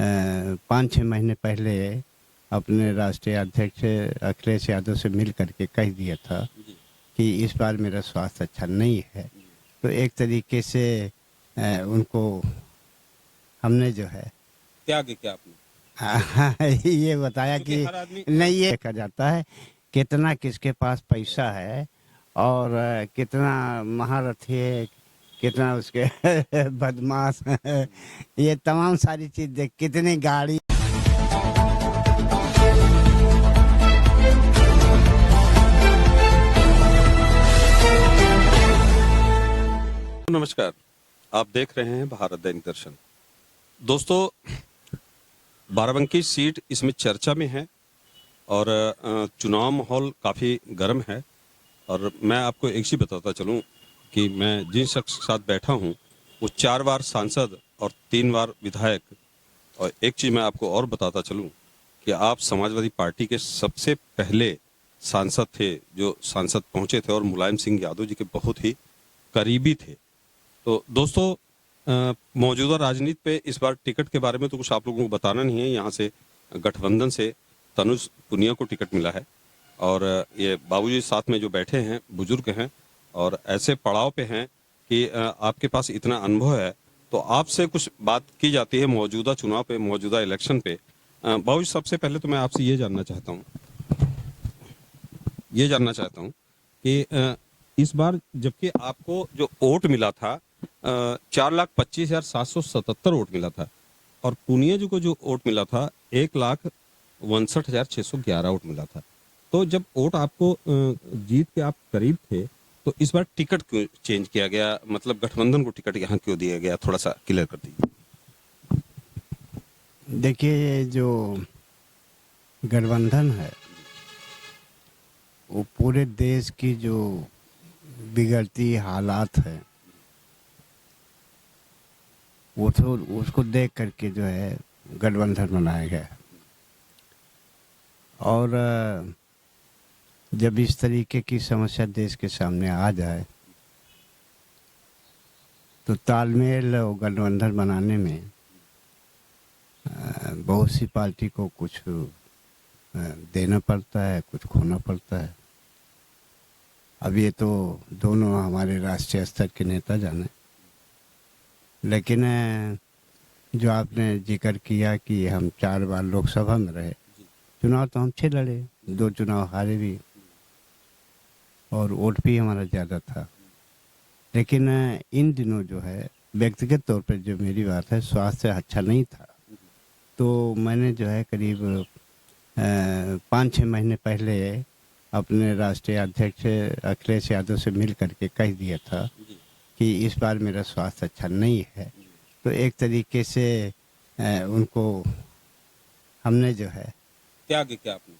5-6 महीने पहले अपने राष्ट्रीय अध्यक्ष अखिलेश यादव से मिल करके कह दिया था जी, कि इस बार मेरा स्वास्थ्य अच्छा नहीं है। जी। तो एक तरीके से उनको हमने जो है त्याग क्या आपने? ये बताया क्योंकि कि हर आदमी नहीं, ये देखा जाता है कितना किसके पास पैसा है और कितना महारथी है, कितना उसके बदमाश है। ये तमाम सारी चीज देख, कितनी गाड़ी। नमस्कार, आप देख रहे हैं भारत दैनिक दर्शन। दोस्तों, बाराबंकी सीट इसमें चर्चा में है और चुनाव माहौल काफ़ी गर्म है। और मैं आपको एक चीज़ बताता चलूं कि मैं जिन शख्स के साथ बैठा हूं वो 4 बार सांसद और 3 बार विधायक। और एक चीज़ मैं आपको और बताता चलूं कि आप समाजवादी पार्टी के सबसे पहले सांसद थे जो सांसद पहुंचे थे और मुलायम सिंह यादव जी के बहुत ही करीबी थे। तो दोस्तों, मौजूदा राजनीति पे इस बार टिकट के बारे में तो कुछ आप लोगों को बताना नहीं है। यहाँ से गठबंधन से तनुज पुनिया को टिकट मिला है और ये बाबूजी साथ में जो बैठे हैं बुजुर्ग हैं और ऐसे पड़ाव पे हैं कि आपके पास इतना अनुभव है तो आपसे कुछ बात की जाती है मौजूदा चुनाव पे, मौजूदा इलेक्शन पे। बाबूजी, सबसे पहले तो मैं आपसे ये जानना चाहता हूँ कि इस बार जबकि आपको जो वोट मिला था 4,25,777 वोट मिला था और पुनिया जी को जो वोट मिला था 1,61,611 वोट मिला था। तो जब वोट आपको जीत के आप करीब थे तो इस बार टिकट क्यों चेंज किया गया, मतलब गठबंधन को टिकट यहाँ क्यों दिया गया, थोड़ा सा क्लियर कर दीजिए। देखिए, ये जो गठबंधन है वो पूरे देश की जो बिगड़ती हालात है वो तो उसको देख करके जो है गठबंधन बनाया गया है। और जब इस तरीके की समस्या देश के सामने आ जाए तो तालमेल और गठबंधन बनाने में बहुत सी पार्टी को कुछ देना पड़ता है, कुछ खोना पड़ता है। अब ये तो दोनों हमारे राष्ट्रीय स्तर के नेता जाने, लेकिन जो आपने जिक्र किया कि हम 4 बार लोकसभा में रहे, चुनाव तो हम 6 लड़े, 2 चुनाव हारे भी और वोट भी हमारा ज़्यादा था। लेकिन इन दिनों जो है व्यक्तिगत तौर पर जो मेरी बात है, स्वास्थ्य अच्छा नहीं था। तो मैंने जो है करीब 5-6 महीने पहले अपने राष्ट्रीय अध्यक्ष अखिलेश यादव से मिल करके कह दिया था कि इस बार मेरा स्वास्थ्य अच्छा नहीं है। तो एक तरीके से उनको हमने जो है त्याग क्या आपने?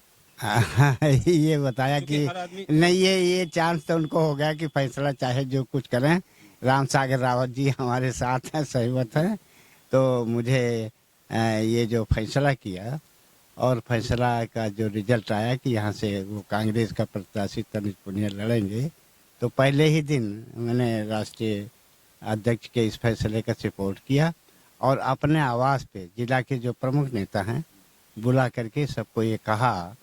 ये बताया क्योंकि कि हर आदमी नहीं, ये चांस तो उनको हो गया कि फैसला चाहे जो कुछ करें, राम सागर रावत जी हमारे साथ हैं, सहमत हैं। तो मुझे ये जो फैसला किया और फैसला का जो रिजल्ट आया कि यहाँ से वो कांग्रेस का प्रत्याशी तनुज पुनिया लड़ेंगे, तो पहले ही दिन मैंने राष्ट्रीय अध्यक्ष के इस फैसले का सपोर्ट किया और अपने आवास पे जिला के जो प्रमुख नेता हैं बुला करके सबको ये कहा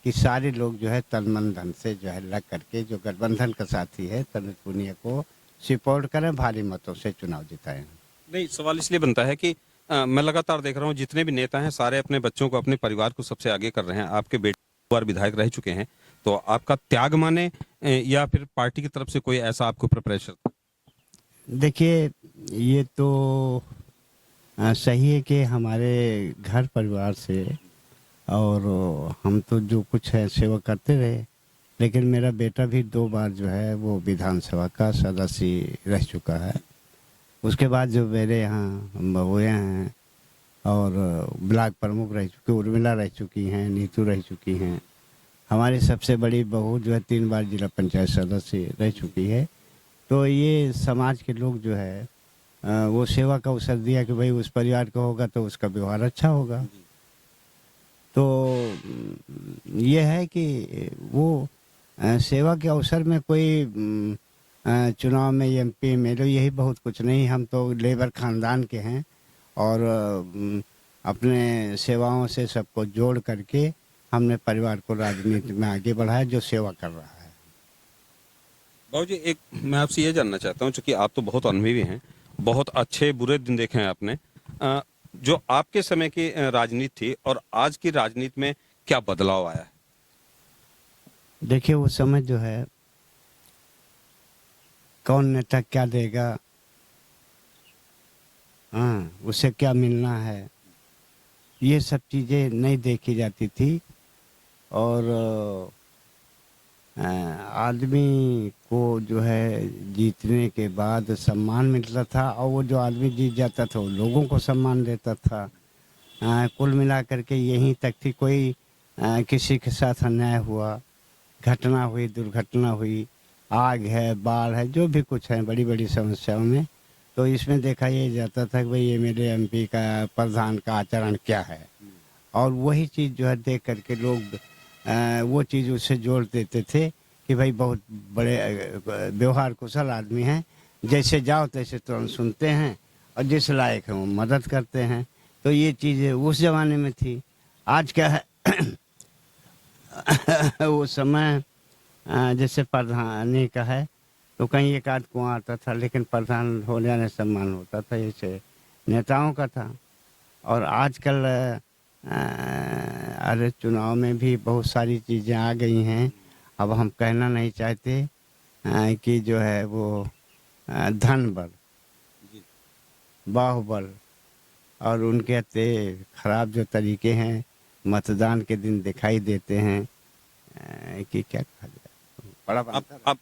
कि सारे लोग जो है तन मन धन से जो है लग करके जो गठबंधन का साथी है तनुज पुनिया को सपोर्ट करें, भारी मतों से चुनाव जिताएं। नहीं, सवाल इसलिए बनता है कि मैं लगातार देख रहा हूँ जितने भी नेता हैं सारे अपने बच्चों को, अपने परिवार को सबसे आगे कर रहे हैं। आपके बेटे 2 बार विधायक रह चुके हैं, तो आपका त्याग माने या फिर पार्टी की तरफ से कोई ऐसा आपके ऊपर प्रेशर? देखिए, ये तो सही है कि हमारे घर परिवार से और हम तो जो कुछ है सेवा करते रहे, लेकिन मेरा बेटा भी 2 बार जो है वो विधानसभा का सदस्य रह चुका है। उसके बाद जो मेरे यहाँ बहुएँ हैं और ब्लॉक प्रमुख रह चुकी, उर्मिला रह चुकी हैं, नीतू रह चुकी हैं। हमारी सबसे बड़ी बहू जो है 3 बार जिला पंचायत सदस्य रह चुकी है। तो ये समाज के लोग जो है वो सेवा का अवसर दिया कि भाई उस परिवार का होगा तो उसका व्यवहार अच्छा होगा। तो ये है कि वो सेवा के अवसर में कोई चुनाव में एमपी एमएलए यही बहुत कुछ नहीं, हम तो लेबर खानदान के हैं और अपने सेवाओं से सबको जोड़ करके हमने परिवार को राजनीति में आगे बढ़ाया, जो सेवा कर रहा है। बाबू जी, एक मैं आपसे ये जानना चाहता हूँ, चूंकि आप तो बहुत अनुभवी हैं, बहुत अच्छे बुरे दिन देखे हैं आपने, जो आपके समय की राजनीति थी और आज की राजनीति में क्या बदलाव आया है? देखिए, वो समय जो है, कौन नेता क्या देगा, हाँ, उसे क्या मिलना है, ये सब चीज़ें नहीं देखी जाती थी। और आदमी को जो है जीतने के बाद सम्मान मिलता था, और वो जो आदमी जीत जाता था वो लोगों को सम्मान देता था। कुल मिला करके यहीं तक थी। कोई किसी के साथ अन्याय हुआ, घटना हुई, दुर्घटना हुई, आग है, बाढ़ है, जो भी कुछ है बड़ी बड़ी समस्याओं में, तो इसमें देखा ये जाता था कि भाई ये मेरे एमपी का, प्रधान का आचरण क्या है, और वही चीज़ जो है देख करके लोग वो चीज़ उससे जोड़ देते थे कि भाई बहुत बड़े व्यवहार कुशल आदमी हैं, जैसे जाओ तैसे तुरंत सुनते हैं, और जिस लायक है वो मदद करते हैं। तो ये चीज़ें उस ज़माने में थी। आज क्या है वो समय जैसे प्रधानी का है तो कहीं एक आध कुआं आता था, लेकिन प्रधान हो जाने सम्मान होता था, जैसे नेताओं का था। और आजकल अरे चुनाव में भी बहुत सारी चीज़ें आ गई हैं। अब हम कहना नहीं चाहते कि जो है वो धन बल, बाहुबल, और उनके अत्ते खराब जो तरीके हैं मतदान के दिन दिखाई देते हैं कि क्या कहा जाए, बड़ा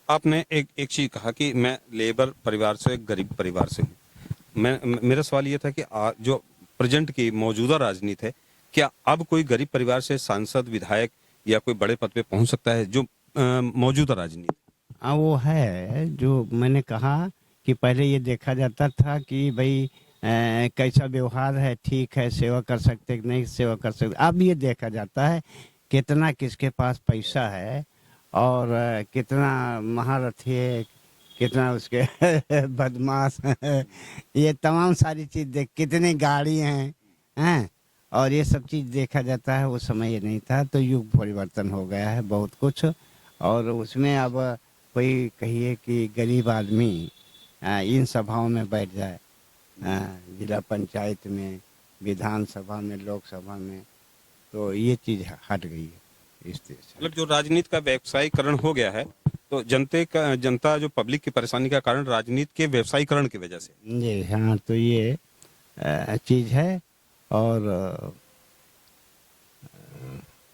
आपने एक चीज कहा कि मैं लेबर परिवार से, गरीब परिवार से हूँ। मेरा सवाल ये था कि जो प्रेजेंट की मौजूदा राजनीति है, क्या अब कोई गरीब परिवार से सांसद, विधायक या कोई बड़े पद पे पहुंच सकता है, जो मौजूदा राजनीति? वो है जो मैंने कहा कि पहले ये देखा जाता था कि भाई कैसा व्यवहार है, ठीक है, सेवा कर सकते कि नहीं सेवा कर सकते। अब ये देखा जाता है कितना किसके पास पैसा है, और कितना महारथी है, कितना उसके बदमाश है, ये तमाम सारी चीज़ देख, कितनी गाड़ी हैं, और ये सब चीज़ देखा जाता है। वो समय ये नहीं था, तो युग परिवर्तन हो गया है बहुत कुछ। और उसमें अब कोई कहिए कि गरीब आदमी इन सभाओं में बैठ जाए, जिला पंचायत में, विधानसभा में, लोकसभा में, तो ये चीज़ हट गई है इस देश से। मतलब जो राजनीति का व्यवसायीकरण हो गया है, तो जनता जो पब्लिक की परेशानी का कारण राजनीति के व्यवसायीकरण की वजह से। जी हाँ, तो ये चीज़ है। और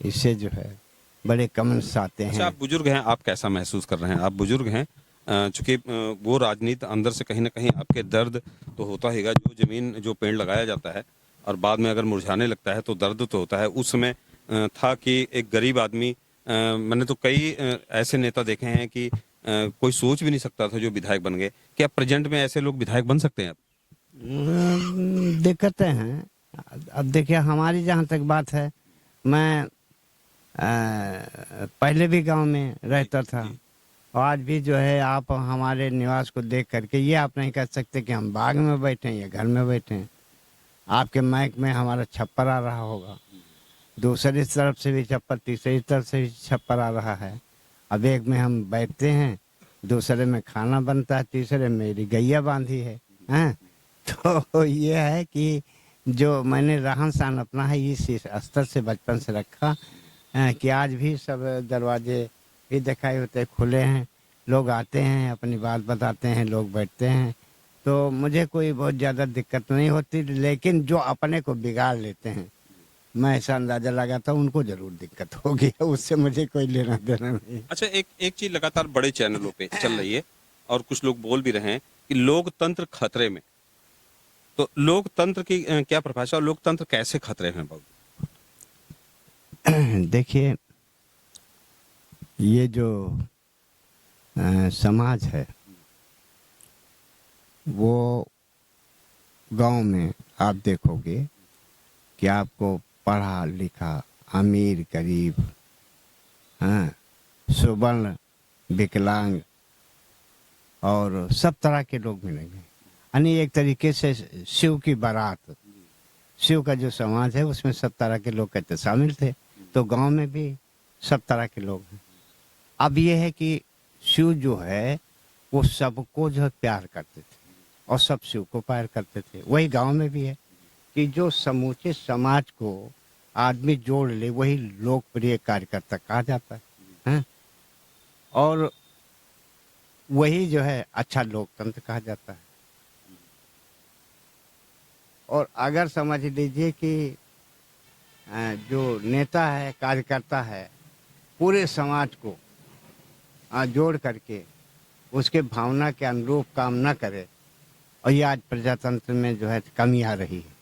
इससे जो है बड़े कमेंट्स आते हैं। अच्छा, आप बुजुर्ग हैं, आप कैसा महसूस कर रहे हैं? आप बुजुर्ग हैं, चूंकि वो राजनीति अंदर से कहीं ना कहीं आपके दर्द तो होता ही है। जो जमीन, जो पेड़ लगाया जाता है और बाद में अगर मुरझाने लगता है तो दर्द तो होता है। उस समय था कि एक गरीब आदमी, मैंने तो कई ऐसे नेता देखे हैं कि कोई सोच भी नहीं सकता था जो विधायक बन गए। क्या प्रेजेंट में ऐसे लोग विधायक बन सकते हैं अब? दिक्कतें हैं। अब देखिए, हमारी जहाँ तक बात है, मैं पहले भी गांव में रहता था, और आज भी जो है आप हमारे निवास को देख करके ये आप नहीं कह सकते कि हम बाग में बैठे हैं या घर में बैठे हैं। आपके माइक में हमारा छप्पर आ रहा होगा, दूसरी तरफ से भी छप्पर, तीसरी तरफ से भी छप्पर आ रहा है। अब एक में हम बैठते हैं, दूसरे में खाना बनता है, तीसरे में मेरी गैया बांधी है। तो ये है कि जो मैंने रहन सहन अपना है इस स्तर से बचपन से रखा कि आज भी सब दरवाजे भी दिखाई होते खुले हैं, लोग आते हैं, अपनी बात बताते हैं, लोग बैठते हैं, तो मुझे कोई बहुत ज़्यादा दिक्कत नहीं होती। लेकिन जो अपने को बिगाड़ लेते हैं, मैं ऐसा अंदाजा लगाता हूँ उनको जरूर दिक्कत होगी, उससे मुझे कोई लेना देना नहीं। अच्छा, एक चीज लगातार बड़े चैनलों पे चल रही है और कुछ लोग बोल भी रहे हैं कि लोकतंत्र खतरे में। तो लोकतंत्र की क्या परिभाषा, और लोकतंत्र कैसे खतरे में बाबू? देखिए, ये जो समाज है वो गांव में आप देखोगे कि आपको पढ़ा लिखा, अमीर, गरीब, सुवर्ण, विकलांग और सब तरह के लोग मिलेंगे। यानी एक तरीके से शिव की बारात। शिव का जो समाज है उसमें सब तरह के लोग कहते शामिल थे, तो गांव में भी सब तरह के लोग हैं। अब ये है कि शिव जो है वो सबको जो है प्यार करते थे और सब शिव को प्यार करते थे। वही गांव में भी है कि जो समूचे समाज को आदमी जोड़ ले वही लोकप्रिय कार्यकर्ता कहा जाता है, हैं? और वही जो है अच्छा लोकतंत्र कहा जाता है। और अगर समझ लीजिए कि जो नेता है कार्यकर्ता है पूरे समाज को जोड़ करके उसके भावना के अनुरूप काम न करे, और ये आज प्रजातंत्र में जो है कमी आ रही है।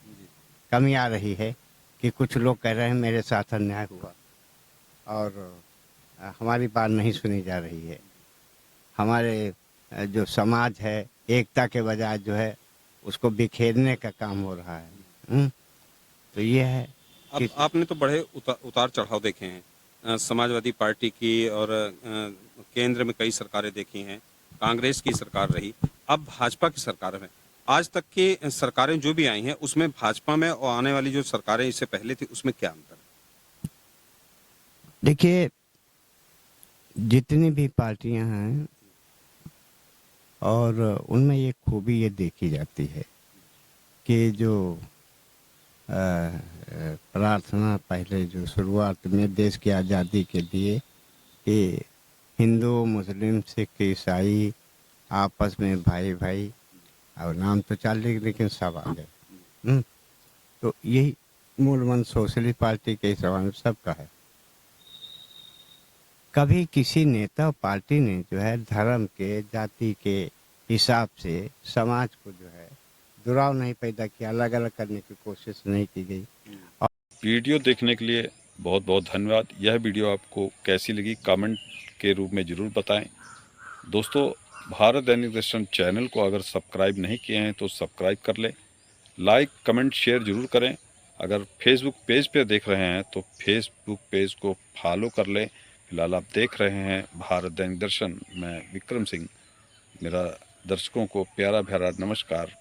कमी आ रही है कि कुछ लोग कह रहे हैं मेरे साथ अन्याय हुआ और हमारी बात नहीं सुनी जा रही है। हमारे जो समाज है एकता के बजाय जो है उसको बिखेरने का काम हो रहा है। तो ये है अब आपने तो बड़े उतार चढ़ाव देखे हैं, समाजवादी पार्टी की और केंद्र में कई सरकारें देखी हैं, कांग्रेस की सरकार रही, अब भाजपा की सरकार में। आज तक की सरकारें जो भी आई हैं उसमें भाजपा में और आने वाली जो सरकारें इससे पहले थी उसमें क्या अंतर है? देखिए, जितनी भी पार्टियां हैं और उनमें ये खूबी ये देखी जाती है कि जो प्रार्थना पहले जो शुरुआत में देश की आज़ादी के लिए कि हिंदू मुस्लिम सिख ईसाई आपस में भाई भाई, और नाम तो चल रही लेकिन सब आ गए। तो यही मूल मंत्र सोशलिस्ट पार्टी के समाज सबका है। कभी किसी नेता पार्टी ने जो है धर्म के जाति के हिसाब से समाज को जो है दुराव नहीं पैदा किया, अलग अलग करने की कोशिश नहीं की गई। वीडियो देखने के लिए बहुत बहुत धन्यवाद। यह वीडियो आपको कैसी लगी कमेंट के रूप में ज़रूर बताएं। दोस्तों, भारत दैनिक दर्शन चैनल को अगर सब्सक्राइब नहीं किए हैं तो सब्सक्राइब कर लें, लाइक कमेंट शेयर ज़रूर करें। अगर फेसबुक पेज पे देख रहे हैं तो फेसबुक पेज को फॉलो कर लें। फिलहाल आप देख रहे हैं भारत दैनिक दर्शन। मैं विक्रम सिंह, मेरा दर्शकों को प्यारा प्यारा नमस्कार।